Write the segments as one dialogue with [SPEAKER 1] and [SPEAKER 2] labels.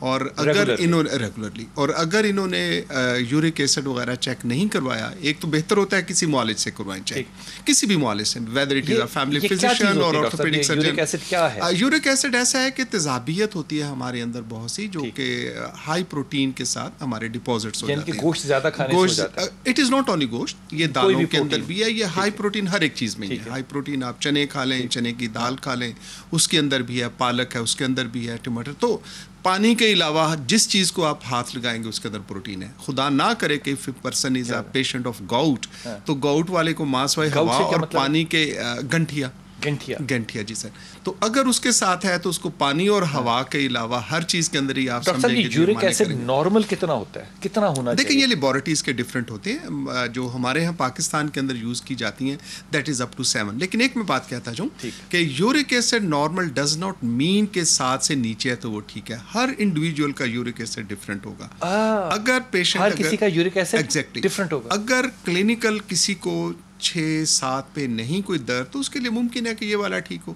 [SPEAKER 1] اور اگر انہوں ریگولرلی اور اگر انہوں نے یورک ایسڈ وغیرہ چیک نہیں کروایا، ایک تو بہتر ہوتا ہے کسی معالج سے کروائیں چیک، کسی بھی معالج سے، whether it is a family physician اور آرتھوپیڈک سرجن۔
[SPEAKER 2] یورک ایسڈ کیا ہے؟
[SPEAKER 1] یورک ایسڈ ایسا ہے کہ تیزابیت ہوتی ہے ہمارے اندر بہت سی، جو کہ ہائی پروٹین کے ساتھ ہمارے ڈپازٹس ہو جاتے ہیں،
[SPEAKER 2] گوشت زیادہ کھانے سے ہو جاتا ہے۔
[SPEAKER 1] اٹ از ناٹ اونلی گوشت، یہ دالوں کے اندر بھی ہے، یہ ہائی پروٹین ہر ایک چیز میں ہے۔ ہائی پروٹین آپ چنے کھا لیں، چنے کی دال کھا لیں، اس کے اندر بھی ہے، پالک ہے اس کے اندر بھی ہے، ٹماٹر۔ تو پانی کے علاوہ جس چیز کو آپ ہاتھ لگائیں گے اس کے اندر پروٹین ہے۔ خدا نہ کرے کہ person is a patient of gout, تو گاؤٹ والے کو ماسوائے ہوا اور پانی کے گنٹھیا جی سر، تو اگر اس کے ساتھ ہے تو اس کو پانی اور ہوا کے علاوہ ہر چیز کے اندر ہی آپ
[SPEAKER 2] سمجھیں کہ یورک ایسڈ نارمل کتنا ہوتا ہے، کتنا ہونا چاہیے؟
[SPEAKER 1] دیکھیں یہ لیبارٹریز کے ڈفرینٹ ہوتے ہیں، جو ہمارے ہاں پاکستان کے اندر یوز کی جاتی ہیں دیٹ از اپ ٹو 7۔ لیکن ایک میں بات کہتا ہوں کہ uric acid normal does not mean کہ 7 سے نیچے ہے تو وہ ٹھیک ہے، ہر انڈیویجول کا یورک ایسڈ ڈفرینٹ ہوگا۔ اگر پیشنٹ
[SPEAKER 2] ہر کسی کا یورک ایسڈ
[SPEAKER 1] ایگزیکٹلی
[SPEAKER 2] ڈفرینٹ ہوگا،
[SPEAKER 1] اگر کلینکل کسی کو 6-7 پہ نہیں کوئی درد تو اس کے لیے ممکن ہے کہ یہ والا ٹھیک ہو۔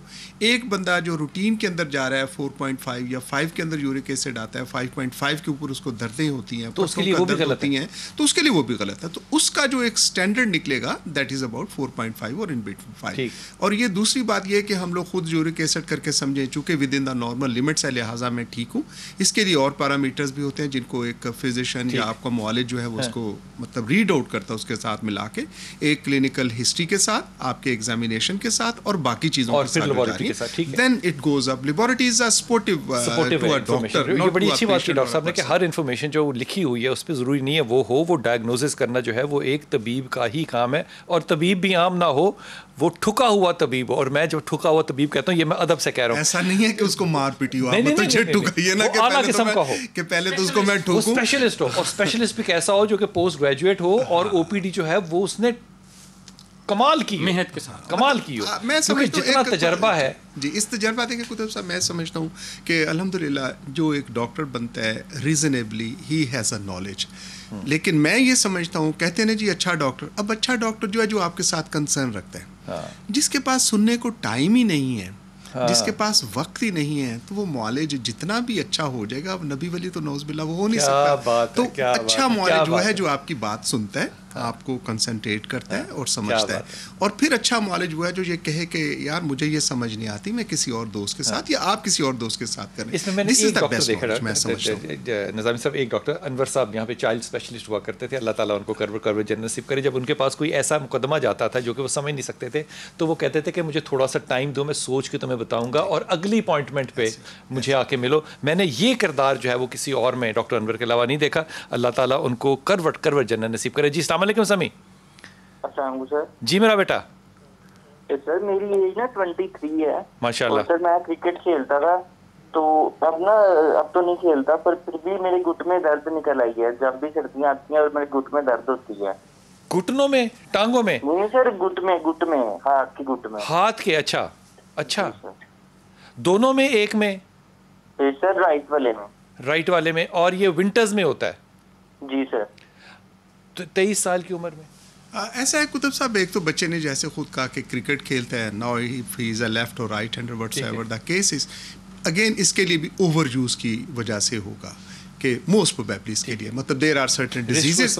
[SPEAKER 1] ایک بندہ جو روٹین کے اندر جا رہا ہے 4.5 یا 5 کے اندر یورک ایسڈ آتا ہے، 5.5 کے اوپر اس کو دردیں ہوتی ہیں تو اس کے لیے وہ بھی غلط ہیں، تو اس کے لیے وہ بھی غلط ہے۔ تو اس کا جو ایک اسٹینڈرڈ نکلے گا دیٹ از اباؤٹ 4.5 اور ان بٹوین 5۔ اور یہ دوسری بات یہ ہے کہ ہم لوگ خود یورک ایسڈ کر کے سمجھیں چونکہ with in the normal limits ہے لہٰذا میں ٹھیک ہوں۔ اس کے لیے اور پیرامیٹرز بھی ہوتے ہیں جن کو ایک فزیشین یا آپ کا معالج جو ہے وہ اس کو مطلب ریڈ آؤٹ کرتا ہے، اس کے ساتھ ملا کے ایک کلینکل ہسٹری کے ساتھ، آپ کے ایگزامینیشن کے ساتھ اور باقی چیزوں کے ساتھ، then it goes up. Laboratory is supportive to a doctor.
[SPEAKER 2] یہ بڑی اچھی بات کی ڈاکٹر صاحب نے کہ ہر انفارمیشن جو لکھی ہوئی ہے اس پہ ضروری نہیں ہے وہ ہو، وہ ڈائگنوسس کرنا جو ہے وہ ایک طبیب کا ہی کام ہے، اور طبیب بھی عام نہ ہو، وہ ٹھکا ہوا طبیب ہو۔ اور میں جو ٹھکا ہوا طبیب کہتا ہوں یہ میں ادب سے کہہ رہا ہوں،
[SPEAKER 1] ایسا نہیں ہے کہ اس کو مار پیٹی ہو، آپ تجھے ٹھکائیے نا
[SPEAKER 2] اعلیٰ قسم کا ہو
[SPEAKER 1] کہ پہلے تو اس کو میں ٹھوکوں،
[SPEAKER 2] اسپیشلسٹ ہو، اور اسپیشلسٹ بھی کیسا ہو جو کہ پوسٹ گریجویٹ ہو اور او پی ڈی جو ہے وہ اس نے کمال کی محنت کے ساتھ کمال کی ہو،
[SPEAKER 1] میں سمجھتا ہوں
[SPEAKER 2] جتنا تجربہ ہے
[SPEAKER 1] جی اس تجربہ دیکھیں کتب صاحب، میں سمجھتا ہوں کہ الحمدللہ جو ایک ڈاکٹر بنتا ہے reasonably he has a knowledge. لیکن میں یہ سمجھتا ہوں کہتے ہیں نا جی اچھا ڈاکٹر، اب اچھا ڈاکٹر جو ہے جو آپ کے ساتھ کنسرن رکھتا ہے، جس کے پاس سننے کو ٹائم ہی نہیں ہے، جس کے پاس وقت ہی نہیں ہے، تو وہ معالج جتنا بھی اچھا ہو جائے گا، اب نبی ولی تو نعوذ باللہ وہ ہو نہیں سکتا۔ تو اچھا معالج وہ ہے جو آپ کی بات سنتا ہے، آپ کو کنسنٹریٹ کرتا ہے اور سمجھتا ہے، اور پھر اچھا معالج وہ ہے جو یہ کہے کہ یار مجھے یہ سمجھ نہیں آتی، میں کسی اور دوست کے ساتھ یا آپ کسی اور دوست کے ساتھ کریں۔
[SPEAKER 2] اس میں میں نے ایک ڈاکٹر دیکھا، نظامی صاحب، ایک ڈاکٹر انور صاحب یہاں پہ چائلڈ اسپیشلسٹ ہوا کرتے تھے، اللہ تعالیٰ ان کو کرور جنت نصیب کرے۔ جب ان کے پاس کوئی ایسا مقدمہ جاتا تھا جو کہ وہ سمجھ نہیں سکتے تھے تو وہ کہتے تھے کہ مجھے تھوڑا سا ٹائم دو، میں سوچ کے تمہیں بتاؤں گا اور اگلی اپوائنٹمنٹ پہ مجھے آ کے ملو۔ میں نے یہ کردار جو ہے وہ کسی اور میں ڈاکٹر انور کے علاوہ نہیں دیکھا۔ اللہ تعالیٰ ان کو کرور جنت نصیب کرے۔ جی السلام علیکم سمی۔
[SPEAKER 3] السلام علیکم سر۔
[SPEAKER 2] جی میرا بیٹا
[SPEAKER 3] سر میری ایج نا 23 ہے
[SPEAKER 2] ماشاء اللہ۔
[SPEAKER 3] سر میں کرکٹ کھیلتا تھا تو اب تو نہیں کھیلتا، پر پھر بھی میرے گھٹ میں درد نکل آئی ہے جب بھی سردیاں آتی ہیں اور میرے گھٹ میں درد ہوتی ہے۔
[SPEAKER 2] گھٹنوں میں، ٹانگوں میں؟
[SPEAKER 3] نہیں سر گھٹ میں ہاتھ کے گھٹ میں۔
[SPEAKER 2] ہاتھ کے؟ اچھا دونوں میں، ایک میں؟
[SPEAKER 3] سر رائٹ والے میں۔ اور یہ ونٹرز میں ہوتا ہے؟ جی سر۔
[SPEAKER 2] 23 سال کی عمر میں
[SPEAKER 1] ایسا ہے کتب صاحب، ایک تو بچے نے جیسے خود کہا کہ کرکٹ کھیلتا ہے، now he is a left اور right hander whatever the case is, again اس کے لیے بھی اوور یوز کی وجہ سے ہوگا کہ موسٹ پروبیبلی اس کے لیے مطلب there are certain diseases,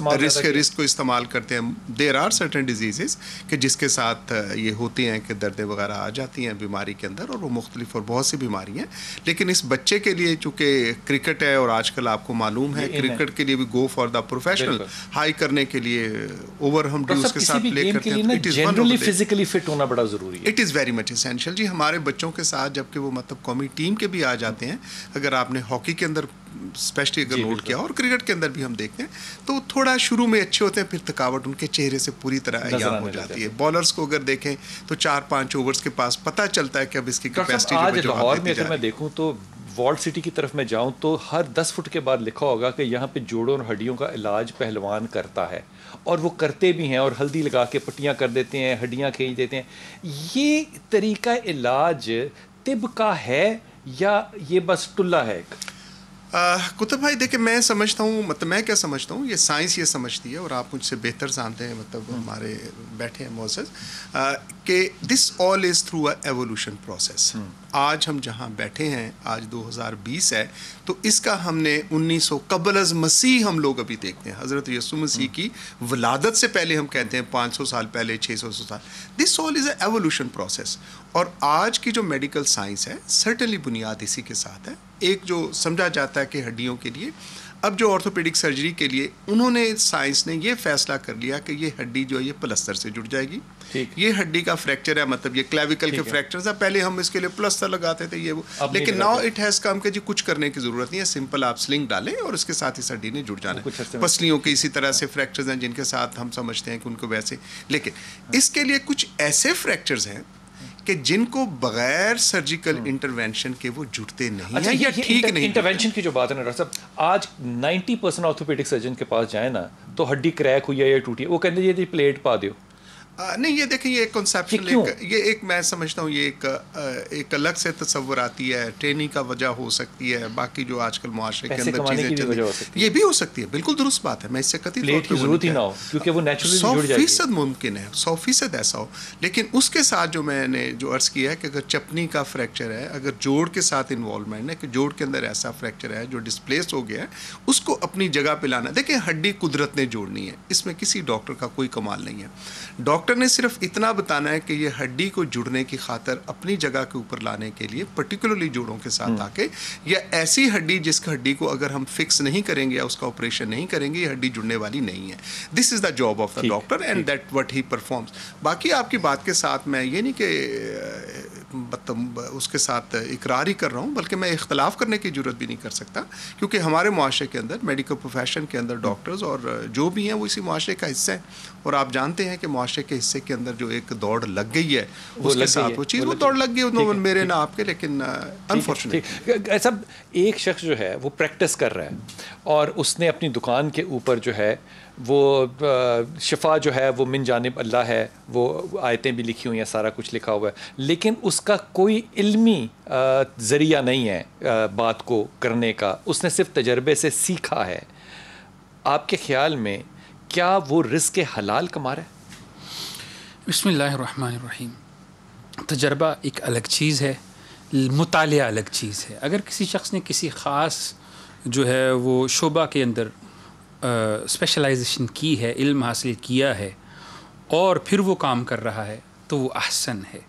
[SPEAKER 1] risk کو استعمال کرتے ہیں، دیر آر سرٹن ڈیزیزز کہ جس کے ساتھ یہ ہوتی ہیں کہ دردیں وغیرہ آ جاتی ہیں بیماری کے اندر، اور وہ مختلف اور بہت سی بیماری ہیں۔ لیکن اس بچے کے لیے چونکہ کرکٹ ہے اور آج کل آپ کو معلوم ہے کرکٹ کے لیے بھی گو فار دا پروفیشنل ہائی کرنے کے لیے اوور ہم ڈوز کے ساتھ پلے کرتے ہیں،
[SPEAKER 2] جنرلی فزیکلی فٹ ہونا بڑا ضروری ہے۔
[SPEAKER 1] It is very much essential جی ہمارے بچوں کے ساتھ، جبکہ وہ مطلب قومی ٹیم کے بھی آ جاتے ہیں، اگر آپ نے ہاکی کے اندر اسپیشلی اگر نوٹ کیا اور کرکٹ کے اندر بھی ہم دیکھتے ہیں تو تھوڑا شروع میں اچھے ہوتے ہیں، پھر تھکاوٹ ان کے چہرے سے پوری طرح عیاں ہو جاتی ہے۔ بالرز کو اگر دیکھیں تو 4-5 اوورز کے پاس پتہ چلتا ہے کہ اب اس کی کیپیسٹی
[SPEAKER 2] آج لاہور میں اگر میں دیکھوں تو والڈ سٹی کی طرف میں جاؤں تو ہر 10 فٹ کے بعد لکھا ہوگا کہ یہاں پہ جوڑوں اور ہڈیوں کا علاج پہلوان کرتا ہے، اور وہ کرتے بھی ہیں، اور ہلدی لگا کے پٹیاں کر دیتے ہیں، ہڈیاں کھینچ دیتے ہیں۔ یہ طریقہ علاج طب کا ہے یا یہ بس ٹلا ہے؟
[SPEAKER 1] کتب بھائی دیکھیں میں سمجھتا ہوں، مطلب میں کیا سمجھتا ہوں، یہ سائنس یہ سمجھتی ہے اور آپ مجھ سے بہتر جانتے ہیں، مطلب ہمارے بیٹھے ہیں معزز، کہ this all is through a evolution process. آج ہم جہاں بیٹھے ہیں آج 2020 ہے تو اس کا ہم نے 1900 قبل از مسیح ہم لوگ ابھی دیکھتے ہیں حضرت یسوع مسیح کی ولادت سے پہلے ہم کہتے ہیں 500 سال پہلے 600 سال. دس آل از اے ایوولوشن پروسیس. اور آج کی جو میڈیکل سائنس ہے سرٹنلی بنیاد اسی کے ساتھ ہے. ایک جو سمجھا جاتا ہے کہ ہڈیوں کے لیے اب جو آرتھوپیڈک سرجری کے لیے انہوں نے سائنس نے یہ فیصلہ کر لیا کہ یہ ہڈی جو ہے یہ پلستر سے جڑ جائے گی. یہ ہڈی کا فریکچر ہے مطلب یہ کلیویکل کے فریکچرز ہے. پہلے ہم اس کے لیے پلستر لگاتے تھے یہ وہ, لیکن ناؤ اٹ ہیز کم کہ جی کچھ کرنے کی ضرورت نہیں ہے, سمپل آپ سلنگ ڈالیں اور اس کے ساتھ اس ہڈی نے جڑ جانا ہے. پسلیوں کے اسی طرح سے فریکچرز ہیں جن کے ساتھ ہم سمجھتے ہیں کہ ان کو ویسے, لیکن اس کے لیے کچھ ایسے فریکچرز ہیں کہ جن کو بغیر سرجیکل انٹرونشن کے وہ جڑتے نہیں ہیں یا ٹھیک نہیں.
[SPEAKER 2] انٹرونشن کی جو بات ہے نا ڈاکٹر صاحب, آج 90% آرتھوپیڈک سرجن کے پاس جائیں نا تو ہڈی کریک ہوئی ہے یا ٹوٹی ہے, وہ کہتے ہیں یہ پلیٹ پا دیو.
[SPEAKER 1] نہیں یہ دیکھیں یہ ایک کنسیپشن یہ ایک میں سمجھتا ہوں یہ ایک الگ سے تصور آتی ہے. ٹریننگ کا وجہ ہو سکتی ہے, باقی جو آج کل معاشرے کے اندر چیزیں چل رہی ہیں یہ بھی ہو سکتی ہے. بالکل درست بات ہے, میں اس سے قطعی طور پر ضرورت ہی نہ ہو کیونکہ وہ نیچرلی جڑ جائے گی. 100% ممکن ہے, 100% ایسا ہو. لیکن اس کے ساتھ جو میں نے جو عرض کیا ہے کہ اگر چپنی کا فریکچر ہے, اگر جوڑ کے ساتھ انوالومنٹ ہے کہ جوڑ کے اندر ایسا فریکچر ہے جو ڈسپلیس ہو گیا ہے, اس کو اپنی جگہ پہ لانا. دیکھیں ہڈی قدرت نے جوڑنی ہے, اس میں کسی ڈاکٹر کا کوئی کمال نہیں ہے. ڈاکٹر نے صرف اتنا بتانا ہے کہ یہ ہڈی کو جڑنے کی خاطر اپنی جگہ کے اوپر لانے کے لیے پرٹیکولرلی جوڑوں کے ساتھ آ کے, یا ایسی ہڈی جس کا ہڈی کو اگر ہم فکس نہیں کریں گے یا اس کا آپریشن نہیں کریں گے یہ ہڈی جڑنے والی نہیں ہے. This is the job of the doctor and that what he performs. باقی آپ کی بات کے ساتھ میں یہ نہیں کہ مطلب اس کے ساتھ اقرار ہی کر رہا ہوں, بلکہ میں اختلاف کرنے کی ضرورت بھی نہیں کر سکتا کیونکہ ہمارے معاشرے کے اندر میڈیکل پروفیشن کے اندر ڈاکٹرز اور جو بھی ہیں وہ اسی معاشرے کا حصہ ہیں. اور آپ جانتے ہیں کہ معاشرے کے حصے کے اندر جو ایک دوڑ لگ گئی ہے اس کے ساتھ وہ چیز وہ دوڑ لگ گئی میرے نہ آپ کے, لیکن انفارچونیٹلی
[SPEAKER 2] سب ایک شخص جو ہے وہ پریکٹس کر رہا ہے اور اس نے اپنی دکان کے اوپر جو ہے وہ شفا جو ہے وہ من جانب اللہ ہے, وہ آیتیں بھی لکھی ہوئی ہیں, سارا کچھ لکھا ہوا ہے, لیکن اس کا کوئی علمی ذریعہ نہیں ہے بات کو کرنے کا, اس نے صرف تجربے سے سیکھا ہے. آپ کے خیال میں کیا وہ رزق حلال کما رہا ہے؟
[SPEAKER 4] بسم اللہ الرحمن الرحیم. تجربہ ایک الگ چیز ہے, مطالعہ الگ چیز ہے. اگر کسی شخص نے کسی خاص جو ہے وہ شعبہ کے اندر اسپیشلائزیشن کی ہے, علم حاصل کیا ہے اور پھر وہ کام کر رہا ہے تو وہ احسن ہے.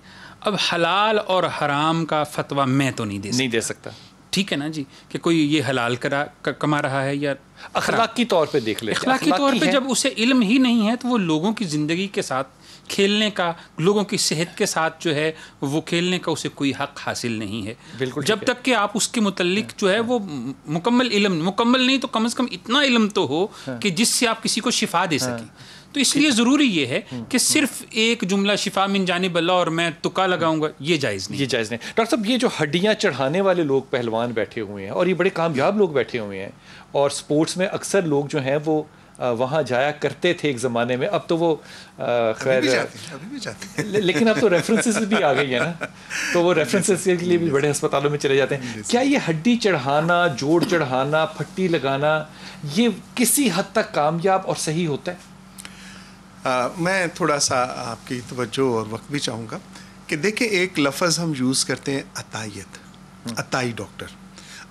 [SPEAKER 4] اب حلال اور حرام کا فتویٰ میں تو نہیں دے سکتا. ٹھیک ہے نا جی, کہ کوئی یہ حلال کما رہا ہے یا
[SPEAKER 2] اخلاقی طور پہ دیکھ لے,
[SPEAKER 4] اخلاقی طور پہ جب اسے علم ہی نہیں ہے تو وہ لوگوں کی زندگی کے ساتھ کھیلنے کا, لوگوں کی صحت کے ساتھ جو ہے وہ کھیلنے کا اسے کوئی حق حاصل نہیں ہے. بالکل جب تک کہ آپ اس کے متعلق جو ہے وہ مکمل نہیں تو کم از کم اتنا علم تو ہو کہ جس سے آپ کسی کو شفا دے سکیں. تو اس لیے ضروری یہ ہے کہ صرف ایک جملہ شفا من جانب اللہ اور میں تکا لگاؤں گا یہ جائز نہیں.
[SPEAKER 2] ڈاکٹر صاحب یہ جو ہڈیاں چڑھانے والے لوگ پہلوان بیٹھے ہوئے ہیں اور یہ بڑے کامیاب لوگ بیٹھے ہوئے ہیں, اور سپورٹس میں اکثر لوگ جو ہیں وہ وہاں جایا کرتے تھے ایک زمانے میں, اب تو وہ خیر لیکن اب تو ریفرنسز بھی آ گئی ہیں نا, تو وہ ریفرنسز کے لیے بھی بڑے ہسپتالوں میں چلے جاتے ہیں. کیا یہ ہڈی چڑھانا, جوڑ چڑھانا, پھٹی لگانا یہ کسی حد تک کامیاب اور صحیح ہوتا ہے؟
[SPEAKER 1] میں تھوڑا سا آپ کی توجہ اور وقت بھی چاہوں گا کہ دیکھیں ایک لفظ ہم یوز کرتے ہیں عطائیت, عطائی ڈاکٹر.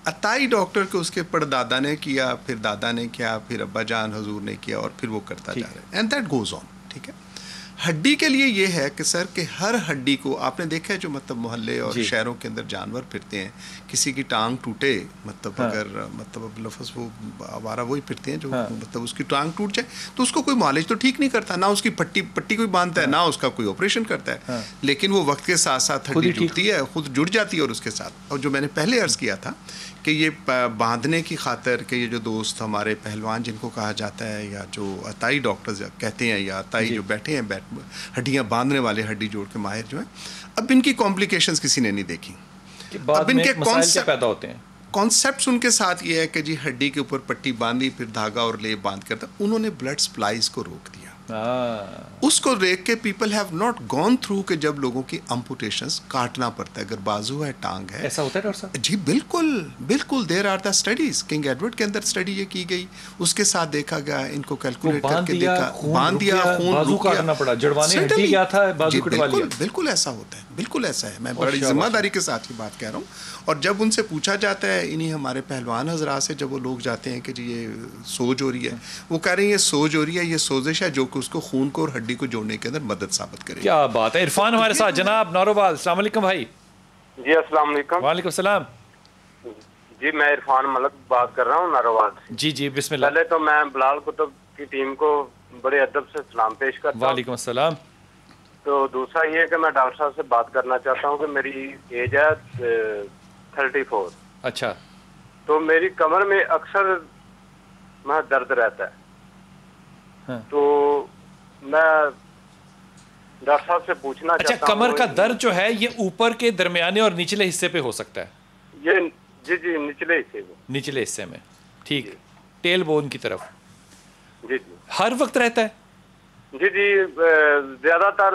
[SPEAKER 1] عطائی ڈاکٹر کو اس کے پردادا نے کیا, پھر دادا نے کیا, پھر ابا جان حضور نے کیا, اور پھر وہ کرتا جا رہا ہے, اینڈ دیٹ گوز آن. ٹھیک ہے, ہڈی کے لیے یہ ہے کہ سر کہ ہر ہڈی کو آپ نے دیکھا ہے جو مطلب محلے اور شہروں کے اندر جانور پھرتے ہیں, کسی کی ٹانگ ٹوٹے مطلب اگر مطلب لفظ وہ آوارہ وہی پھرتے ہیں جو مطلب اس کی ٹانگ ٹوٹ جائے تو اس کو کوئی معالج تو ٹھیک نہیں کرتا, نہ اس کی پٹی کوئی باندھتا ہے, نہ اس کا کوئی آپریشن کرتا ہے, لیکن وہ وقت کے ساتھ ساتھ ہڈی ٹوٹتی ہے, خود جڑ جاتی ہے. اور اس کے ساتھ اور جو میں نے پہلے عرض کیا تھا کہ یہ باندھنے کی خاطر کہ یہ جو دوست ہمارے پہلوان جن کو کہا جاتا ہے یا جو عطائی ڈاکٹرز کہتے ہیں یا عطائی جو بیٹھے ہیں ہڈیاں باندھنے والے ہڈی جوڑ کے ماہر جو ہیں, اب ان کی کمپلیکیشنز کسی نے نہیں دیکھی. اب ان کے
[SPEAKER 2] پیدا ہوتے ہیں
[SPEAKER 1] کانسیپٹس ان کے ساتھ یہ ہے کہ جی ہڈی کے اوپر پٹی باندھی, پھر دھاگا اور لیپ باندھ کرتا. انہوں نے بلڈ سپلائز کو روک دیا. اس کو دیکھ کے people have not gone through کہ جب لوگوں کی امپوٹیشنز کاٹنا پڑتا ہے, اگر بازو ہے, ٹانگ ہے.
[SPEAKER 2] ایسا ہوتا ہے ڈاکٹر صاحب؟
[SPEAKER 1] جی بالکل بالکل, there are the studies. King Edward کے اندر اسٹڈی یہ کی گئی, اس کے ساتھ دیکھا گیا, ان کو کیلکولیٹ کر کے دیکھا, باندھ دیا, خون رک گیا,
[SPEAKER 2] جڑوانے ہڈی کیا تھا, بازو کٹوا لیا.
[SPEAKER 1] بالکل ایسا ہوتا ہے, بالکل ایسا ہے. میں بڑی ذمہ داری کے ساتھ یہ بات کہہ رہا ہوں. اور جب ان سے پوچھا جاتا ہے, انہیں ہمارے پہلوان حضرات سے, جب وہ لوگ جاتے ہیں کہ جی یہ سوج ہو رہی ہے, وہ کہہ رہے ہیں یہ سوج ہو رہی ہے, یہ سوزش ہے جو کہ اس کو خون کو اور ہڈی کو جوڑنے کے اندر مدد ثابت کرے.
[SPEAKER 2] کیا بات ہے. عرفان ہمارے ساتھ, جناب نوروال, السلام علیکم بھائی.
[SPEAKER 5] جی السلام علیکم.
[SPEAKER 2] وعلیکم السلام.
[SPEAKER 5] جی میں عرفان ملک بات کر رہا ہوں ناروال سے.
[SPEAKER 2] جی جی بسم اللہ.
[SPEAKER 5] پہلے تو میں بلال کتب کی ٹیم کو بڑے ادب سے سلام پیش کرتا ہوں.
[SPEAKER 2] وعلیکم السلام.
[SPEAKER 5] تو دوسرا یہ کہ میں ڈاکٹر صاحب سے بات کرنا چاہتا ہوں کہ میری ایج ہے 34.
[SPEAKER 2] اچھا.
[SPEAKER 5] تو میری کمر میں اکثر درد رہتا ہے. تو میں ڈاکٹر صاحب سے پوچھنا چاہتا ہوں.
[SPEAKER 2] اچھا, کمر کا درد جو ہے یہ اوپر کے درمیانے اور نچلے حصے پہ ہو سکتا ہے؟
[SPEAKER 5] یہ جی جی نچلے حصے میں.
[SPEAKER 2] نچلے حصے میں, ٹھیک. ٹیل بون کی طرف
[SPEAKER 5] جی جی
[SPEAKER 2] ہر وقت رہتا ہے؟
[SPEAKER 5] جی جی زیادہ تر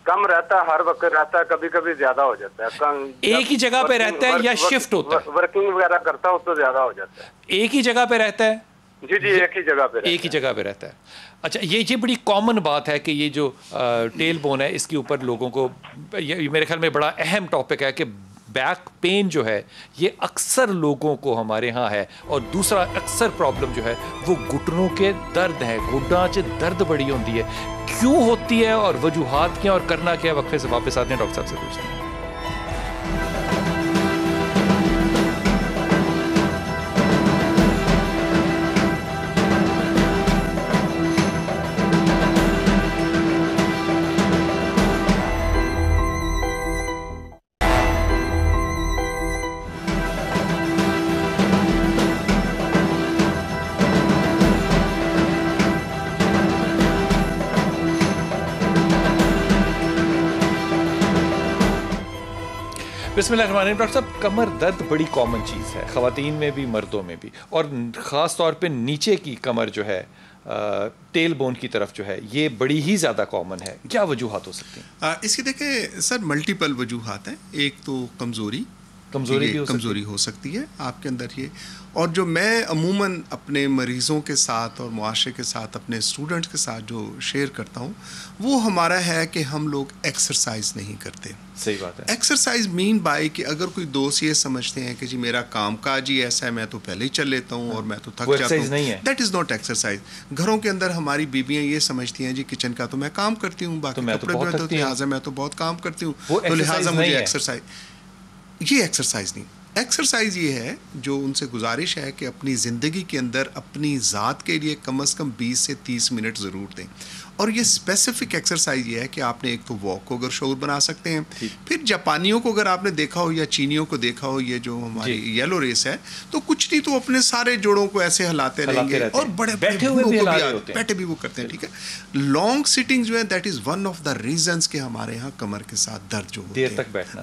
[SPEAKER 5] کم رہتا ہے, ہر وقت رہتا ہے, کبھی کبھی زیادہ ہو جاتا ہے.
[SPEAKER 2] ایک ہی جگہ پہ رہتا ہے یا شفٹ ہوتا ہے؟
[SPEAKER 5] ورکنگ وغیرہ کرتا ہوں تو زیادہ ہو جاتا ہے.
[SPEAKER 2] ایک ہی جگہ پہ رہتا ہے؟
[SPEAKER 5] جی جی ایک ہی جگہ پہ,
[SPEAKER 2] ایک ہی جگہ پہ رہتا ہے. اچھا, یہ بڑی کامن بات ہے کہ یہ جو ٹیل بون ہے اس کے اوپر لوگوں کو, یہ میرے خیال میں بڑا اہم ٹاپک ہے کہ بیک پین جو ہے یہ اکثر لوگوں کو ہمارے ہاں ہے. اور دوسرا اکثر پرابلم جو ہے وہ گھٹنوں کے درد ہے. گھٹنا چ درد بڑی ہوتی ہے, کیوں ہوتی ہے اور وجوہات کیا اور کرنا کیا؟ وقفے سے واپس آتے ہیں, ڈاکٹر صاحب سے پوچھتے ہیں. بسم اللہ الرحمن الرحیم. ڈاکٹر صاحب, کمر درد بڑی کامن چیز ہے, خواتین میں بھی مردوں میں بھی, اور خاص طور پہ نیچے کی کمر جو ہے ٹیل بون کی طرف جو ہے یہ بڑی ہی زیادہ کامن ہے. کیا وجوہات ہو سکتی ہیں
[SPEAKER 1] اس کی؟ دیکھیں سر, ملٹیپل وجوہات ہیں. ایک تو کمزوری ہو سکتی ہے آپ کے اندر یہ. اور جو میں عموماً اپنے مریضوں کے ساتھ اور معاشرے کے ساتھ, اپنے اسٹوڈنٹس کے ساتھ جو شیئر کرتا ہوں, وہ ہمارا ہے کہ ہم لوگ ایکسرسائز نہیں کرتے.
[SPEAKER 2] صحیح بات ہے.
[SPEAKER 1] ایکسرسائز مین بائی کہ اگر کوئی دوست یہ سمجھتے ہیں کہ جی میرا کام کاج ہی ایسا ہے, میں تو پہلے ہی چل لیتا ہوں اور میں تو تھک جاتا ہوں, دیٹ از ناٹ ایکسرسائز. گھروں کے اندر ہماری بیویاں یہ سمجھتی ہیں جی کچن کا تو میں کام کرتی ہوں, باقی کپڑے بھی ہوتے ہیں, لہٰذا میں تو بہت کام کرتی ہوں, تو لہٰذا مجھے ایکسرسائز. یہ ایکسرسائز نہیں. ایکسرسائز یہ ہے جو ان سے گزارش ہے کہ اپنی زندگی کے اندر اپنی ذات کے لیے کم از کم 20 سے 30 منٹ ضرور دیں. اور یہ اسپیسیفک ایکسرسائز یہ ہے کہ آپ نے ایک تو واک کو اگر شعور بنا سکتے ہیں, پھر جاپانیوں کو اگر آپ نے دیکھا ہو یا چینیوں کو دیکھا ہو, یہ جو ہماری یلو ریس ہے, تو کچھ نہیں تو اپنے سارے جوڑوں کو ایسے ہلاتے رہیں گے, اور بڑے بیٹھے بھی وہ کرتے ہیں. ٹھیک ہے, لانگ سٹنگ جو ہے that is one of the reasons کہ ہمارے یہاں کمر کے ساتھ درد جو ہوتے ہیں,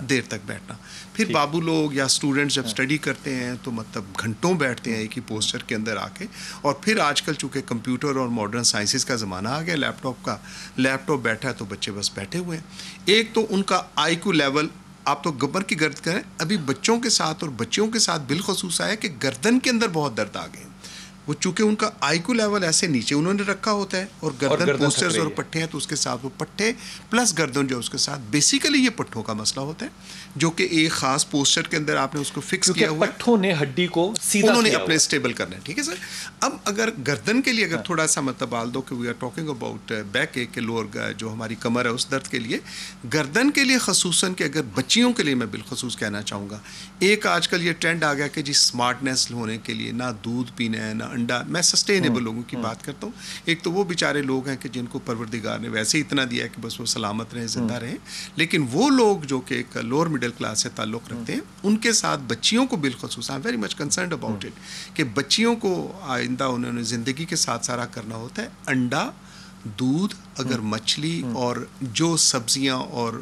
[SPEAKER 1] دیر تک بیٹھنا. پھر بابو لوگ یا اسٹوڈنٹس جب اسٹڈی کرتے ہیں تو مطلب گھنٹوں بیٹھتے ہیں ایک ہی پوسچر کے اندر آ کے. اور پھر آج کل چونکہ کمپیوٹر اور ماڈرن سائنسز کا زمانہ آ گیا, لیپ ٹاپ بیٹھا ہے تو بچے بس بیٹھے ہوئے ہیں. ایک تو ان کا آئی کیو لیول, آپ تو گبر کی گرد کریں, ابھی بچوں کے ساتھ اور بچیوں کے ساتھ بالخصوص آیا کہ گردن کے اندر بہت درد آ گئے. وہ چونکہ ان کا آئی کیو لیول ایسے نیچے انہوں نے رکھا ہوتا ہے, اور گردن پوسچرز اور پٹھے ہیں تو اس کے ساتھ وہ پٹھے پلس گردن جو اس کے ساتھ, بیسیکلی یہ پٹھوں کا مسئلہ ہوتا ہے جو کہ ایک خاص پوسچر کے اندر آپ نے اس کو فکس کیا ہوا ہے.
[SPEAKER 2] پٹھوں نے ہڈی کو سیدھا
[SPEAKER 1] انہوں نے اپنے اسٹیبل کرنا ہے. ٹھیک ہے سر. اب اگر گردن کے لیے اگر تھوڑا سا مطلب ڈال دو کہ we are talking about back ache, lower جو ہماری کمر ہے اس درد کے لیے, گردن کے لیے خصوصاً کہ اگر بچیوں کے لیے میں بالخصوص کہنا چاہوں گا, ایک آج کل یہ ٹرینڈ آ گیا کہ جی اسمارٹنیس ہونے کے لیے نہ دودھ پینا ہے نہ انڈا. میں سسٹینیبل لوگوں کی بات کرتا ہوں. ایک تو وہ بیچارے لوگ ہیں کہ جن کو پروردگار نے ویسے ہی اتنا دیا ہے کہ بس وہ سلامت رہیں, زندہ رہیں, لیکن وہ لوگ جو کہ ایک لوور مڈل کلاس سے تعلق رکھتے ہیں, ان کے ساتھ بچیوں کو بالخصوص I am very much concerned about it کہ بچیوں کو آئندہ انہوں نے زندگی کے ساتھ سارا کرنا ہوتا ہے. انڈا, دودھ, اگر مچھلی اور جو سبزیاں اور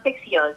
[SPEAKER 6] 6 years।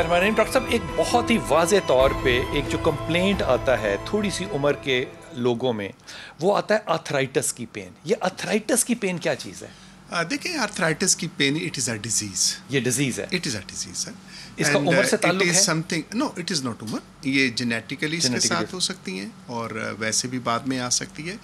[SPEAKER 2] الرحمن الرحیم. ڈاکٹر صاحب ایک بہت ہی واضح طور پہ ایک جو کمپلینٹ آتا ہے تھوڑی سی عمر کے لوگوں میں وہ آتا ہے آرتھرائٹس کی پین. یہ آرتھرائٹس کی پین کیا چیز ہے؟
[SPEAKER 1] دیکھیں آرتھرائٹس کی pain it is a disease.
[SPEAKER 2] یہ ڈیزیز ہے.
[SPEAKER 1] اٹ از اے ڈیزیز ہے.
[SPEAKER 2] اس کا عمر سے تعلق ہے؟
[SPEAKER 1] Something no it is not عمر. یہ جینیٹیکلی اس کے ساتھ ہو سکتی ہیں اور ویسے بھی بعد میں آ سکتی ہے.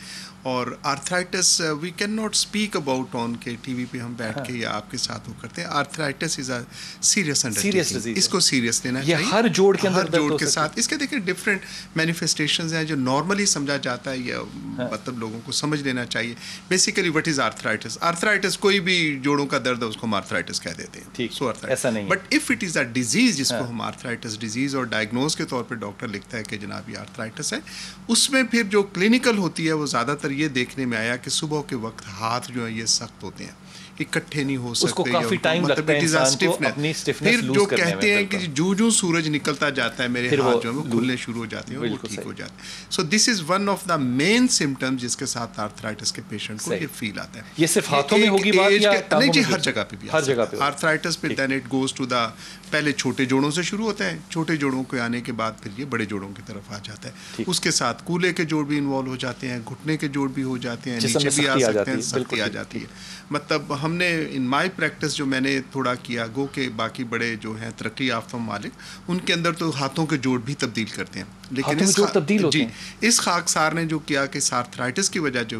[SPEAKER 1] اور arthritis we can not speak about on کے ٹی وی پہ ہم بیٹھ کے یا آپ کے ساتھ وہ کرتے ہیں. Arthritis is a serious undertaking. اس کو سیریس لینا چاہیے.
[SPEAKER 2] یہ ہر جوڑ کے اندر
[SPEAKER 1] ہر جوڑ کے ساتھ. اس کے دیکھیں ڈفرینٹ مینیفیسٹیشنز ہیں جو نارملی سمجھا جاتا ہے یا مطلب لوگوں کو سمجھ لینا چاہیے. Basically what is arthritis. Arthritis کوئی بھی جوڑوں کا درد ہے اس کو ہم آرتھرائٹس کہہ دیتے ہیں. سو
[SPEAKER 2] ایسا نہیں.
[SPEAKER 1] But if it is a disease جس کو ہم آرتھرائٹس ڈیزیز اور ڈائگنوز کے طور پہ ڈاکٹر لکھتا ہے کہ جناب یہ آرتھرائٹس ہے, اس میں پھر جو کلینکل ہوتی ہے وہ زیادہ تر یہ دیکھنے میں آیا کہ صبح کے وقت ہاتھ جو ہیں یہ سخت ہوتے ہیں, اکٹھے نہیں ہو سکتے.
[SPEAKER 2] اس کو کافی ٹائم لگتا ہے انسان کو اپنی اسٹفنس لوز کرنے میں.
[SPEAKER 1] پھر جو کہتے ہیں کہ جو سورج نکلتا جاتا ہے میرے ہاتھ جو ہیں وہ کھلنے شروع ہو جاتے ہیں, وہ ٹھیک ہو جاتے ہیں. So this is one of the main symptoms جس کے ساتھ آرتھرائٹس کے پیشنٹ کو یہ فیل آتا ہے.
[SPEAKER 2] یہ صرف ہاتھوں میں ہوگی بات یا
[SPEAKER 1] نہیں جی ہر جگہ پہ بھی ہر جگہ پہ آرتھرائٹس پہ then it goes to the پہلے چھوٹے جوڑوں سے شروع ہوتا ہے. چھوٹے جوڑوں کے آنے کے بعد پھر یہ بڑے جوڑوں کی طرف آ جاتا ہے. اس کے ساتھ کولے کے جوڑ بھی انوالو ہو جاتے ہیں, گھٹنے کے جوڑ بھی ہو جاتے ہیں, نیچے بھی آ سکتے ہیں, سختی آ جاتی ہے. مطلب ہم نے ان مائی پریکٹس جو میں نے تھوڑا کیا گو کہ باقی بڑے جو ہیں ترقی یافتہ ممالک ان کے اندر تو ہاتھوں کے جوڑ بھی تبدیل کرتے ہیں. لیکن اس خاکسار نے جو کیا کہ آرتھرائٹس کی وجہ جو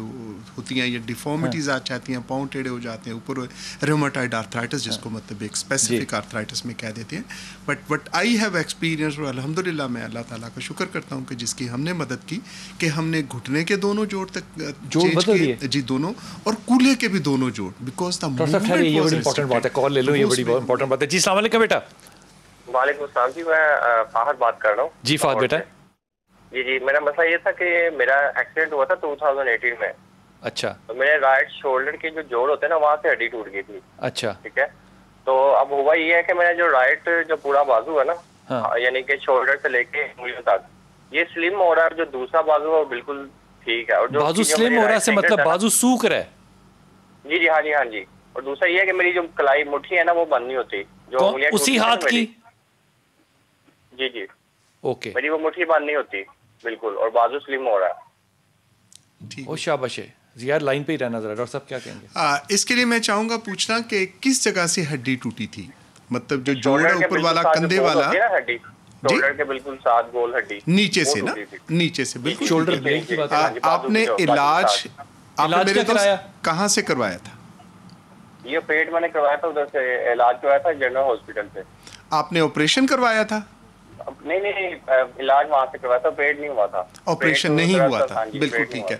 [SPEAKER 1] ہوتی ہیں یہ ڈیفارمیٹیز آ جاتی ہیں, پاؤں ٹیڑھے ہو جاتے ہیں, اوپر ریومیٹائڈ آرتھرائٹس جس کو مطلب ایک اسپیسیفک آرتھرائٹس میں کہہ دیتے ہیں. بٹ آئی ہیو ایکسپیرینس, اور الحمد للہ میں اللہ تعالیٰ کا شکر کرتا ہوں کہ جس کی ہم نے مدد کی کہ ہم نے گھٹنے کے دونوں جوڑ تک چینج کیے جی دونوں, اور کولے کے بھی دونوں جوڑ, بیکاز دا موومنٹ
[SPEAKER 2] یہ بڑی امپورٹنٹ بات ہے. کال لے لو, یہ بڑی امپورٹنٹ بات ہے. جی السلام علیکم بیٹا.
[SPEAKER 7] وعلیکم السلام جی, میں فہد بات کر رہا ہوں.
[SPEAKER 2] جی فہد بیٹا.
[SPEAKER 7] جی میرا مسئلہ یہ تھا کہ میرا ایکسیڈنٹ ہوا تھا 2018 میں.
[SPEAKER 2] اچھا.
[SPEAKER 7] تو میرے رائٹ شولڈر کے جو جوڑ ہوتے ہیں نا وہاں سے ہڈی ٹوٹ گئی تھی.
[SPEAKER 2] اچھا
[SPEAKER 7] ٹھیک ہے. تو اب ہوا یہ ہے کہ میرا جو رائٹ جو پورا بازو ہے نا یعنی کہ شولڈر سے لے کے انگلیوں تک یہ سلم ہو رہا ہے, جو دوسرا بازو ہے وہ بالکل ٹھیک ہے. اور جو
[SPEAKER 2] بازو سلم ہو رہا ہے سے مطلب بازو سوکھ رہا ہے.
[SPEAKER 7] جی جی ہاں جی ہاں جی. اور دوسرا یہ ہے کہ میری جو کلائی مٹھی ہے نا وہ بند نہیں ہوتی, جو
[SPEAKER 2] اسی ہاتھ کی.
[SPEAKER 7] جی جی
[SPEAKER 2] اوکے.
[SPEAKER 7] میری وہ مٹھی بند نہیں ہوتی بالکل, اور بازو سلم ہو رہا ہے.
[SPEAKER 2] او شاباش ہے زیاد, لائن پہ ہی رہنا ذرا. ڈاکٹر صاحب کیا کہیں گے
[SPEAKER 1] اس کے لیے؟ میں چاہوں گا پوچھنا کہ کس جگہ سے ہڈی ٹوٹی تھی, مطلب جو جوڑ ہے اوپر والا کندھے والا
[SPEAKER 7] ہڈی, شولڈر کے بالکل ساتھ گول ہڈی
[SPEAKER 1] نیچے سے نا, نیچے سے بالکل
[SPEAKER 2] شولڈر بلین کی بات ہے.
[SPEAKER 1] آپ نے علاج میرے دوست کہاں سے کروایا تھا؟
[SPEAKER 7] یہ پیٹ میں نے کروایا تھا, ادھر سے علاج کروایا تھا جنرل ہاسپٹل سے.
[SPEAKER 1] آپ نے آپریشن کروایا تھا؟
[SPEAKER 7] نہیں علاج وہاں سے کروایا تھا, پیٹ نہیں ہوا تھا.
[SPEAKER 1] آپریشن نہیں ہوا تھا, بالکل ٹھیک ہے.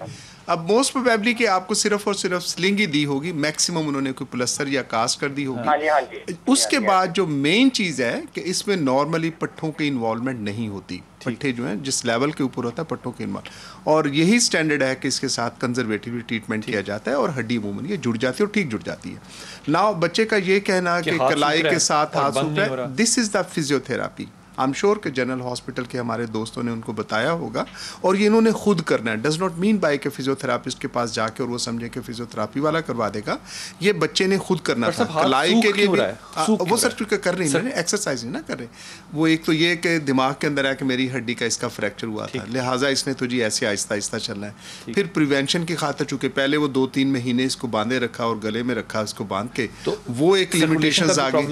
[SPEAKER 1] اب موسٹ پروبیبلی کہ آپ کو صرف اور صرف سلنگ ہی دی ہوگی, میکسیمم انہوں نے کوئی پلسٹر یا کاسٹ کر دی ہوگی. اس کے بعد جو مین چیز ہے کہ اس میں نارملی پٹھوں کی انوالومنٹ نہیں ہوتی. پٹھے جو ہیں جس لیول کے اوپر ہوتا ہے پٹھوں کی انوالو, اور یہی اسٹینڈرڈ ہے کہ اس کے ساتھ کنزرویٹیولی ٹریٹمنٹ کیا جاتا ہے اور ہڈی عموماً یہ جڑ جاتی ہے اور ٹھیک جڑ جاتی ہے. ناؤ بچے کا یہ کہنا کہ کلائی کے ساتھ ہاتھ سوکھ رہا ہے, this is the physiotherapy. I am sure کہ جنرل ہاسپٹل کے ہمارے دوستوں نے ان کو بتایا ہوگا, اور یہ انہوں نے خود کرنا ہے. ڈز ناٹ مین بائی کہ فزیوتھراپسٹ کے پاس جا کے اور وہ سمجھے کہ فزیوتھراپی والا کروا دے گا. یہ بچے نے خود کرنا تھا. کلائی کے لیے وہ سر چونکہ کر رہی ہیں ایکسرسائز نہیں نا کر رہے, وہ ایک تو یہ کہ دماغ کے اندر ہے کہ میری ہڈی کا اس کا فریکچر ہوا تھا, لہٰذا اس نے تو جی ایسے آہستہ آہستہ چلنا ہے. پھر پریونشن کی خاطر چونکہ پہلے وہ 2-3 مہینے اس کو باندھے رکھا اور گلے میں رکھا اس کو باندھ کے, وہ ایک لمیٹیشنز آ گئی.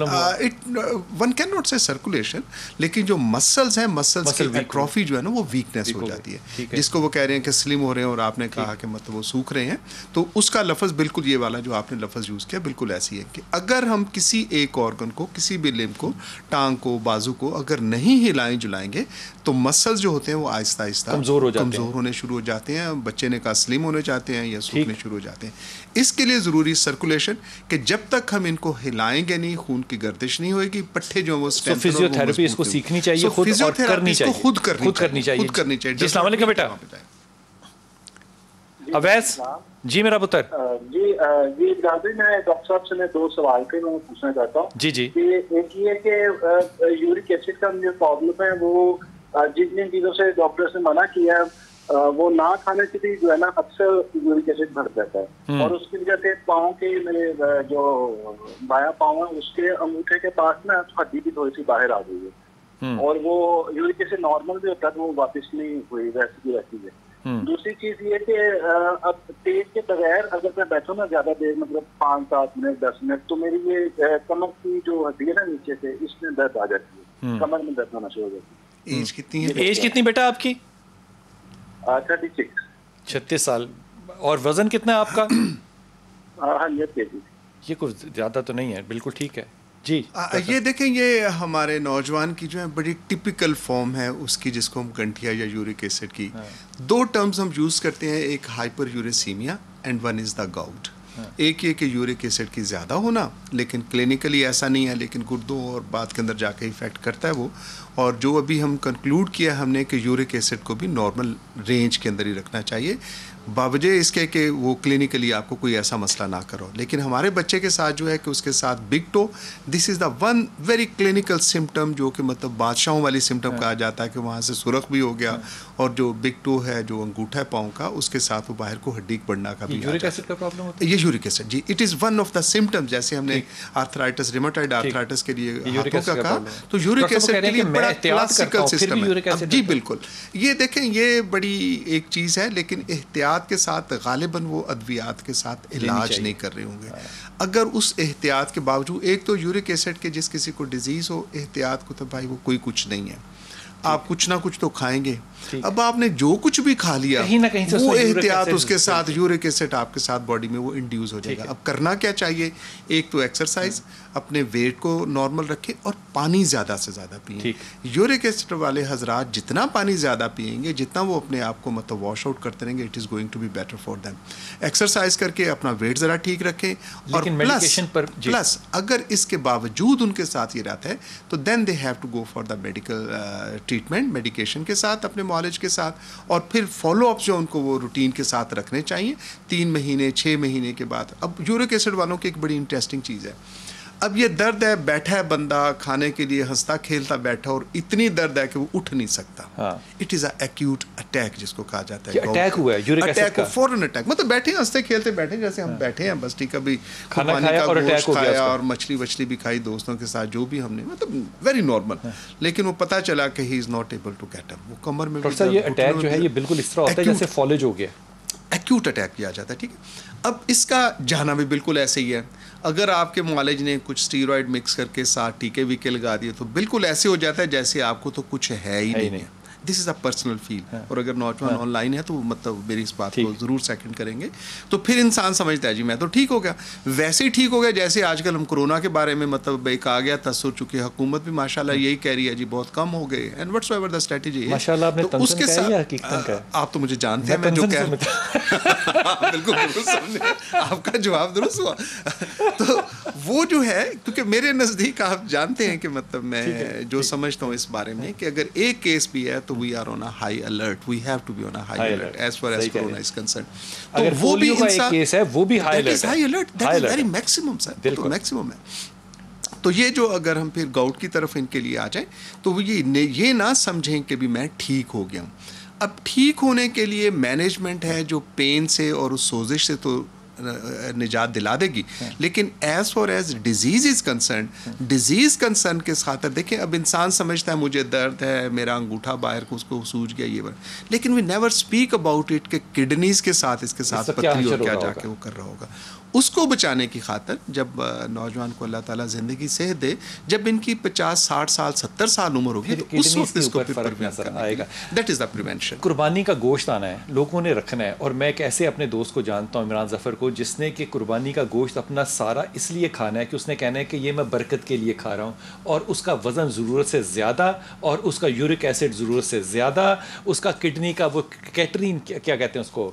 [SPEAKER 1] ون کین ناٹ سے سرکولیشن, لیکن جو مسلز مسلز کی ایٹروفی جو ہے نا وہ ویکنیس ہو جاتی ہے, جس کو وہ کہہ رہے ہیں کہ سلم ہو رہے ہیں, اور آپ نے کہا کہ مطلب وہ سوکھ رہے ہیں. تو اس کا لفظ بالکل یہ والا جو آپ نے لفظ یوز کیا بالکل ایسی ہے کہ اگر ہم کسی ایک آرگن کو, کسی بھی لمب کو, ٹانگ کو, بازو کو اگر نہیں ہلائیں جلائیں گے تو مسلز جو ہوتے ہیں وہ آہستہ آہستہ کمزور ہونے شروع ہو جاتے ہیں. بچے نے کہا سلم ہونے چاہتے ہیں یا سوکھنے شروع ہو جاتے ہیں. اس کے لیے ضروری سرکولیشن, کہ جب تک ہم ان کو ہلائیں گے نہیں خون کی گردش نہیں ہوئے گی. پٹھے جو وہ
[SPEAKER 2] فزیوتھراپی اس کو سیکھنی چاہیے, خود کرنی چاہیے. جی السلام علیکم بیٹا. اویس جی میرا پتر.
[SPEAKER 8] جی میں ڈاکٹر صاحب سے 2 سوال تھے, میں پوچھنا چاہتا ہوں.
[SPEAKER 2] جی جی.
[SPEAKER 8] ایک یہ کہ یورک ایسڈ کا جو پرابلم ہے وہ جن جن چیزوں سے ڈاکٹر نے منع کیا ہے وہ نہ کھانے سے بھی جو ہے نا اکثر یورک ایسڈ بڑھ جاتا ہے, اور اس کی وجہ سے پاؤں کے میرے جو بایاں پاؤں ہے اس کے انگوٹھے کے پاس نا ہڈی بھی تھوڑی سی باہر آ گئی ہے. اور وہ یورک ایسڈ نارمل بھی ہوتا ہے تو وہ واپس نہیں ہوئی ویسی کی ویسی ہے. دوسری چیز یہ کہ اب تیز کے بغیر اگر میں بیٹھوں نا زیادہ دیر مطلب 5-7 منٹ 10 منٹ تو میری یہ کمر کی جو ہڈی ہے نا نیچے سے اس میں درد آ جاتی ہے, کمر میں درد ہونا شروع ہو جاتی ہے.
[SPEAKER 2] ایج کتنی ہے؟ ایج کتنی بیٹا آپ کی؟ 36 سال. اور وزن کتنا ہے آپ کا؟
[SPEAKER 8] 100 kg.
[SPEAKER 2] یہ کچھ زیادہ تو نہیں ہے, بالکل ٹھیک ہے جی.
[SPEAKER 1] یہ دیکھیں یہ ہمارے نوجوان کی جو ہے بڑی ٹپیکل فارم ہے اس کی, جس کو ہم گنٹھیا یا یورک ایسڈ کی. 2 ٹرمز ہم یوز کرتے ہیں, ایک hyperuricemia and one is the gout. ایک یہ کہ یورک ایسڈ کی زیادہ ہونا, لیکن کلینکلی ایسا نہیں ہے, لیکن گردوں اور بعد کے اندر جا کے افیکٹ کرتا ہے وہ. اور جو ابھی ہم کنکلوڈ کیا ہم نے کہ یورک ایسڈ کو بھی نارمل رینج کے اندر ہی رکھنا چاہیے, باوجہ اس کے کہ وہ کلینکلی آپ کو کوئی ایسا مسئلہ نہ کرو. لیکن ہمارے بچے کے ساتھ جو ہے کہ اس کے ساتھ big toe, this is the one very clinical symptom جو کہ مطلب بادشاہوں والی سمٹم کہا جاتا ہے, کہ وہاں سے سرخ بھی ہو گیا, اور جو بگ ٹو ہے جو انگوٹھا ہے پاؤں کا اس کے ساتھ وہ باہر کو ہڈی بڑھنا کا بھی.
[SPEAKER 2] یورک ایسڈ کا پرابلم ہوتا ہے,
[SPEAKER 1] یہ یورک ایسڈ جی, it is one of the symptom. جیسے ہم نے آرتھرائٹس ریماٹائڈ آرتھرائٹس کے لیے ہاتھوں کا کہا, تو یورک ایسڈ کے لیے بڑا کلاسیکل سسٹم ہے. جی بالکل, یہ دیکھیں یہ بڑی ایک چیز ہے, لیکن احتیاط کے ساتھ غالباً وہ ادویات کے ساتھ علاج نہیں کر رہے ہوں گے. اگر اس احتیاط کے باوجود, ایک تو یورک ایسڈ کے جس کسی کو ڈیزیز ہو, احتیاط کو تو بھائی وہ کوئی کچھ نہیں ہے, آپ کچھ نہ کچھ تو کھائیں گے. اب آپ نے جو کچھ بھی کھا لیا وہ احتیاط اس کے ساتھ یورک ایسڈ آپ کے ساتھ باڈی میں وہ انڈیوس ہو جائے گا. اب کرنا کیا چاہیے, ایک تو ایکسرسائز, اپنے ویٹ کو نارمل رکھیں, اور پانی زیادہ سے زیادہ پئیں. یورک ایسڈ والے حضرات جتنا پانی زیادہ پئیں گے, جتنا وہ اپنے آپ کو مطلب واش آؤٹ کرتے رہیں گے, it is going to be better for them. Exercise کر کے اپنا ویٹ ذرا ٹھیک رکھیں, اور پلس اگر اس کے باوجود ان کے ساتھ یہ رہتا ہے تو then they have to go for the medical treatment, medication کے ساتھ, اپنے معالج کے ساتھ, اور پھر فالو اپ جو ان کو وہ روٹین کے ساتھ رکھنے چاہیے 3 مہینے 6 مہینے کے بعد. اب یورک ایسڈ والوں کی ایک بڑی انٹرسٹنگ چیز ہے, اب یہ درد ہے, بیٹھا ہے بندہ کھانے کے لیے ہنستا کھیلتا بیٹھا, اور اتنی درد ہے کہ وہ اٹھ نہیں سکتا. It is a acute attack جس کو کہا جاتا ہے,
[SPEAKER 2] اٹیک ہوا ہے یورک ایسڈ کا,
[SPEAKER 1] فوراً اٹیک, مطلب بیٹھے ہنستے کھیلتے بیٹھے جیسے ہم بیٹھے ہیں بس, ٹھیک ہے بھی کھانا کھایا اور اٹیک ہو گیا, اور مچھلی بھی کھائی دوستوں کے ساتھ, جو بھی ہم نے مطلب ویری نارمل, لیکن وہ پتہ چلا کہ he is not able to get up. وہ کمر میں
[SPEAKER 2] یہ اٹیک جو ہے یہ بالکل اس طرح ہوتا ہے جیسے فالج ہو گیا,
[SPEAKER 1] ایکیوٹ اٹیک کیا جاتا ہے. ٹھیک ہے, اب اس کا جانا بھی بالکل ایسے ہی ہے. اگر آپ کے معالج نے کچھ اسٹیرائڈ مکس کر کے ساتھ ٹیکے ویکے لگا دیے تو بالکل ایسے ہو جاتا ہے جیسے آپ کو تو کچھ ہے ہی نہیں. دس از اے پرسنل فیل. اور اگر نوجوان آن لائن ہے تو مطلب میری اس بات کو ضرور سیکنڈ کریں گے, تو پھر انسان سمجھتا ہے جی میں تو ٹھیک ہو گیا. ویسے ہی ٹھیک ہو گیا جیسے آج کل ہم کورونا کے بارے میں مطلب ایک آ گیا تاثر, چونکہ حکومت بھی ماشاء اللہ یہی کہہ رہی ہے جی بہت کم ہو گئے, and what's ever the strategy ہے. تو اس کے ساتھ آپ تو مجھے جانتے ہیں, میں جو کہہ بالکل درست سمجھے, آپ کا جواب درست ہوا. تو وہ جو ہے کیونکہ میرے نزدیک آپ جانتے ہیں کہ مطلب میں جو سمجھتا ہوں اس بارے میں کہ اگر ایک کیس بھی ہے تو we are on a high alert, we have to be on a high alert as far as corona is concern. تو وہ بھی انسان کیس ہے وہ بھی high alert, that is very maximum sir, بالکل میکسیمم ہے. تو یہ جو اگر ہم پھر گاؤٹ کی طرف ان کے لیے آ جائیں تو وہ یہ نہ سمجھیں کہ بھی میں ٹھیک ہو گیا ہوں. اب ٹھیک ہونے کے لیے مینجمنٹ ہے جو پین سے اور اس سوزش سے تو نجات دلا دے گی, لیکن as far as disease is disease concern کے خاطر دیکھیں اب انسان سمجھتا ہے مجھے درد ہے, میرا انگوٹھا باہر کو اس کو سوج گیا یہ لیکن we never speak about it کہ کڈنیز کے ساتھ اس کے ساتھ پتھری اور کیا جا کے وہ کر رہا ہوگا. اس کو بچانے کی خاطر جب نوجوان کو اللہ تعالیٰ زندگی صحت دے, جب ان کی 50 60 سال 70 سال عمر ہوگی تو اس وقت اس کو آئے گا. That is the prevention.
[SPEAKER 2] قربانی کا گوشت آنا ہے, لوگوں نے رکھنا ہے. اور میں ایک ایسے اپنے دوست کو جانتا ہوں عمران ظفر کو, جس نے کہ قربانی کا گوشت اپنا سارا اس لیے کھانا ہے کہ اس نے کہنا ہے کہ یہ میں برکت کے لیے کھا رہا ہوں, اور اس کا وزن ضرورت سے زیادہ, اور اس کا یورک ایسڈ ضرورت سے زیادہ, اس کا کڈنی کا وہ کیٹرین کیا کہتے ہیں اس کو,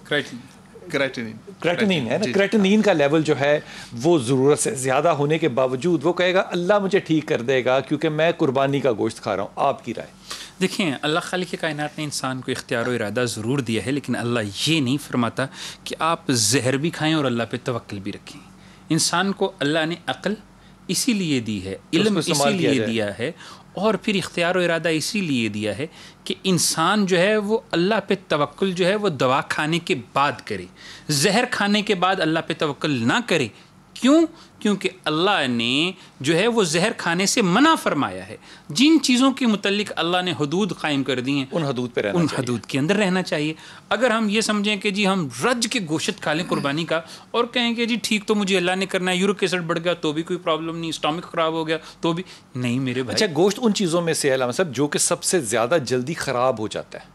[SPEAKER 2] کریٹنین ہے نا, کریٹنین کا لیول جو ہے وہ ضرورت سے زیادہ ہونے کے باوجود وہ کہے گا اللہ مجھے ٹھیک کر دے گا کیونکہ میں قربانی کا گوشت کھا رہا ہوں. آپ کی رائے؟
[SPEAKER 4] دیکھیں, اللہ خالق کائنات نے انسان کو اختیار و ارادہ ضرور دیا ہے, لیکن اللہ یہ نہیں فرماتا کہ آپ زہر بھی کھائیں اور اللہ پہ توکل بھی رکھیں. انسان کو اللہ نے عقل اسی لیے دی ہے, علم اسی لیے دیا ہے, اور پھر اختیار و ارادہ اسی لیے دیا ہے کہ انسان جو ہے وہ اللہ پہ توکل جو ہے وہ دوا کھانے کے بعد کرے. زہر کھانے کے بعد اللہ پہ توکل نہ کرے, کیوں؟ کیونکہ اللہ نے جو ہے وہ زہر کھانے سے منع فرمایا ہے. جن چیزوں کے متعلق اللہ نے حدود قائم کر دی ہیں
[SPEAKER 2] ان حدود پہ رہنا
[SPEAKER 4] ان حدود کے اندر رہنا چاہیے. اگر ہم یہ سمجھیں کہ جی ہم رج کے گوشت کھا لیں قربانی کا اور کہیں کہ جی ٹھیک تو مجھے اللہ نے کرنا ہے, یورک ایسڈ بڑھ گیا تو بھی کوئی پرابلم نہیں, اسٹامک خراب ہو گیا تو بھی نہیں میرے بھائی.
[SPEAKER 2] اچھا, گوشت ان چیزوں میں سے ہے علامہ صاحب جو کہ سب سے زیادہ جلدی خراب ہو جاتا ہے,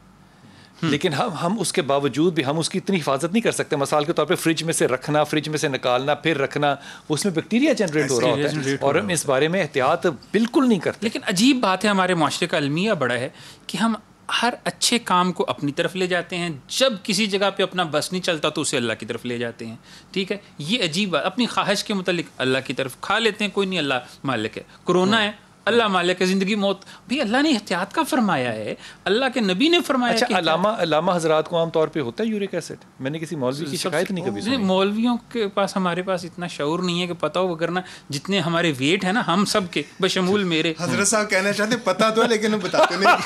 [SPEAKER 2] لیکن ہم اس کے باوجود بھی ہم اس کی اتنی حفاظت نہیں کر سکتے. مثال کے طور پہ فریج میں سے رکھنا, فریج میں سے نکالنا, پھر رکھنا, اس میں بیکٹیریا جنریٹ ہو رہا ہوتا ہے اور ہم اس بارے میں احتیاط بالکل نہیں کرتے.
[SPEAKER 4] لیکن عجیب بات ہے, ہمارے معاشرے کا المیہ بڑا ہے کہ ہم ہر اچھے کام کو اپنی طرف لے جاتے ہیں, جب کسی جگہ پہ اپنا بس نہیں چلتا تو اسے اللہ کی طرف لے جاتے ہیں. ٹھیک ہے, یہ عجیب بات. اپنی خواہش کے متعلق اللہ کی طرف کھا لیتے ہیں, کوئی نہیں اللہ مالک ہے. کورونا ہے, اللہ مالک ہے, زندگی موت بھی اللہ نے احتیاط کا فرمایا ہے, اللہ کے نبی نے فرمایا.
[SPEAKER 2] اچھا, علامہ حضرات کو عام طور پہ ہوتا ہے یورک ایسڈ؟ میں نے کسی مولوی کی شکایت نہیں کبھی سنی.
[SPEAKER 4] مولویوں کے پاس ہمارے پاس اتنا شعور نہیں ہے کہ پتہ ہو, کرنا جتنے ہمارے ویٹ ہے نا ہم سب کے بشمول میرے.
[SPEAKER 1] حضرت صاحب کہنا چاہتے پتہ تو ہے لیکن ہم بتاتے نہیں.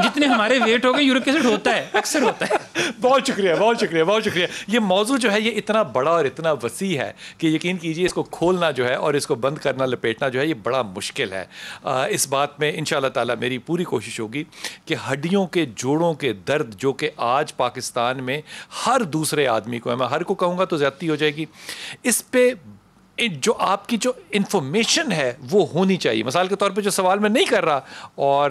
[SPEAKER 4] جتنے ہمارے ویٹ ہو گئے یورک ایسڈ ہوتا ہے, اکثر ہوتا ہے.
[SPEAKER 2] بہت شکریہ, بہت شکریہ, بہت شکریہ. یہ موضوع جو ہے یہ اتنا بڑا اور اتنا وسیع ہے کہ یقین کیجیے اس کو کھولنا جو ہے اور اس کو بند کرنا, لپیٹنا جو ہے یہ بڑا مشکل ہے. اس بات میں انشاءاللہ تعالیٰ میری پوری کوشش ہوگی کہ ہڈیوں کے جوڑوں کے درد جو کہ آج پاکستان میں ہر دوسرے آدمی کو ہے, میں ہر کو کہوں گا تو زیادتی ہو جائے گی, اس پہ جو آپ کی جو انفارمیشن ہے وہ ہونی چاہیے. مثال کے طور پہ جو سوال میں نہیں کر رہا اور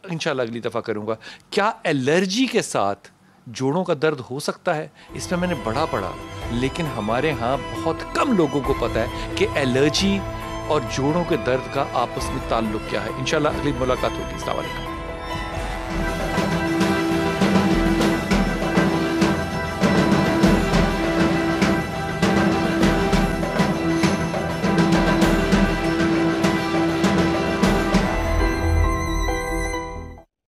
[SPEAKER 2] انشاءاللہ اگلی دفعہ کروں گا, کیا الرجی کے ساتھ جوڑوں کا درد ہو سکتا ہے؟ اس پہ میں نے بڑا پڑھا, لیکن ہمارے ہاں بہت کم لوگوں کو پتہ ہے کہ الرجی اور جوڑوں کے درد کا آپس میں تعلق کیا ہے. انشاءاللہ اگلی ملاقات ہوگی. السلام علیکم.